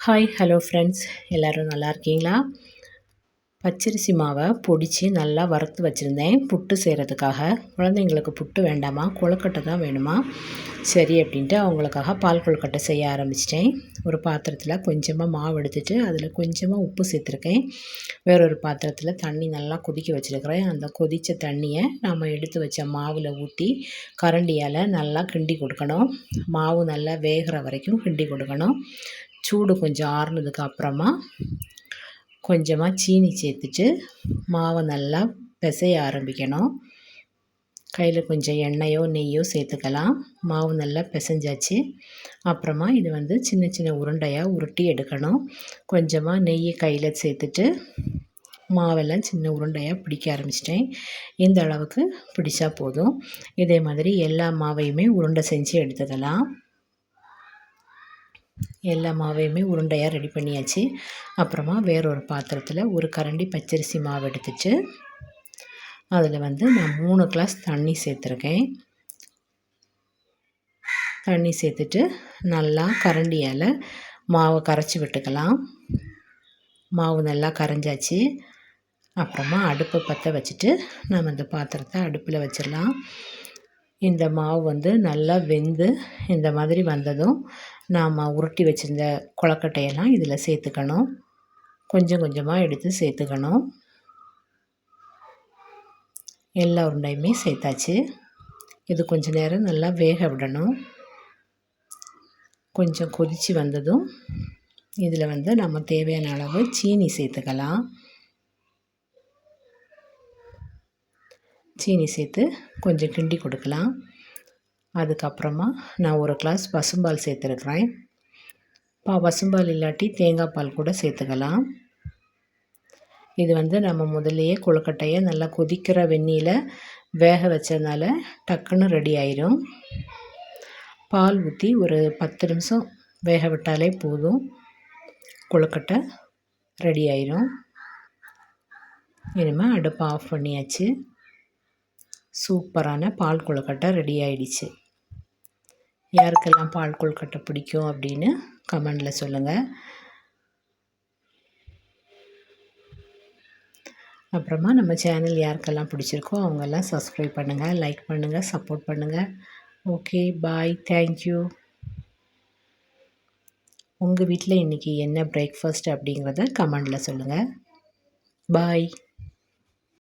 Hi hello friends, எல்லோரும் நல்லா இருக்கீங்களா? பச்சரிசி மாவை பொடித்து நல்லா வறுத்து வச்சுருந்தேன் புட்டு செய்கிறதுக்காக. குழந்தைங்களுக்கு புட்டு வேண்டாமா, கொழுக்கட்டை தான் வேணுமா, சரி அப்படின்ட்டு அவங்களுக்காக பால் கொழுக்கட்டை செய்ய ஆரம்பிச்சிட்டேன். ஒரு பாத்திரத்தில் கொஞ்சமாக மாவு எடுத்துகிட்டு அதில் கொஞ்சமாக உப்பு சேர்த்துருக்கேன். வேறொரு பாத்திரத்தில் தண்ணி நல்லா கொதிக்க வச்சுருக்கிறேன். அந்த கொதித்த தண்ணியை நாம் எடுத்து வச்ச மாவில் ஊற்றி கரண்டியால் நல்லா கிண்டி கொடுக்கணும். மாவு நல்லா வேகிற வரைக்கும் கிண்டி கொடுக்கணும். சூடு கொஞ்சம் ஆறுனதுக்கு அப்புறமா கொஞ்சமாக சீனி சேர்த்துட்டு மாவை நல்லா பிசைய ஆரம்பிக்கணும். கையில் கொஞ்சம் எண்ணெயோ நெய்யோ சேர்த்துக்கலாம். மாவு நல்லா பிசைஞ்சாச்சு. அப்புறமா இது சின்ன சின்ன உருண்டையாக உருட்டி எடுக்கணும். கொஞ்சமாக நெய்யை கையில் சேர்த்துட்டு மாவெல்லாம் சின்ன உருண்டையாக பிடிக்க ஆரம்பிச்சிட்டேன். இந்த அளவுக்கு பிடிச்சா போதும். இதே மாதிரி எல்லா மாவையுமே உருண்டை செஞ்சு எடுத்துக்கலாம். எல்லா மாவையுமே உருண்டையாக ரெடி பண்ணியாச்சு. அப்புறமா வேறொரு பாத்திரத்தில் ஒரு கரண்டி பச்சரிசி மாவு எடுத்துட்டு அதில் நான் 3 கிளாஸ் தண்ணி சேர்த்துருக்கேன். தண்ணி சேர்த்துட்டு நல்லா கரண்டியால் மாவை கரைச்சி விட்டுக்கலாம். மாவு நல்லா கரைஞ்சாச்சு. அப்புறமா அடுப்பை பற்ற வச்சுட்டு நம்ம இந்த பாத்திரத்தை அடுப்பில் வச்சிடலாம். இந்த மாவு நல்லா வெந்து இந்த மாதிரி வந்ததும் நாம் உருட்டி வச்சுருந்த கொழுக்கட்டையெல்லாம் இதில் சேர்த்துக்கணும். கொஞ்சம் கொஞ்சமாக எடுத்து சேர்த்துக்கணும். எல்லா உருண்டையுமே சேர்த்தாச்சு. இது கொஞ்சம் நேரம் நல்லா வேக விடணும். கொஞ்சம் கொதித்து வந்ததும் இதில் நம்ம தேவையான அளவு சீனி சேர்த்துக்கலாம். சீனி சேர்த்து கொஞ்சம் கிண்டி கொடுக்கலாம். அதுக்கப்புறமா நான் ஒரு கிளாஸ் பசும்பால் சேர்த்துருக்குறேன். பசும்பால் இல்லாட்டி தேங்காய் பால் கூட சேர்த்துக்கலாம். இது நம்ம முதல்லையே கொழுக்கட்டையை நல்லா கொதிக்கிற வெந்நீரில் வேக வச்சதுனால டக்குன்னு ரெடி ஆயிரும். பால் ஊற்றி ஒரு 10 நிமிஷம் வேக விட்டாலே போதும், கொழுக்கட்டை ரெடி ஆயிரும். இனிமேல் அடுப்பை ஆஃப் பண்ணியாச்சு. சூப்பரான பால் கொழுக்கட்டை ரெடி ஆயிடுச்சு. யாருக்கெல்லாம் பால் கொழுக்கட்டை பிடிக்கும் அப்படின்னு கமெண்டில் சொல்லுங்கள். அப்புறமா நம்ம சேனல் யாருக்கெல்லாம் பிடிச்சிருக்கோ அவங்கெல்லாம் சப்ஸ்கிரைப் பண்ணுங்கள், லைக் பண்ணுங்கள், சப்போர்ட் பண்ணுங்கள். ஓகே, பாய், தேங்க்யூ. உங்கள் வீட்டில் இன்றைக்கி என்ன பிரேக்ஃபாஸ்ட் அப்படிங்கிறத கமெண்டில் சொல்லுங்கள். பாய்.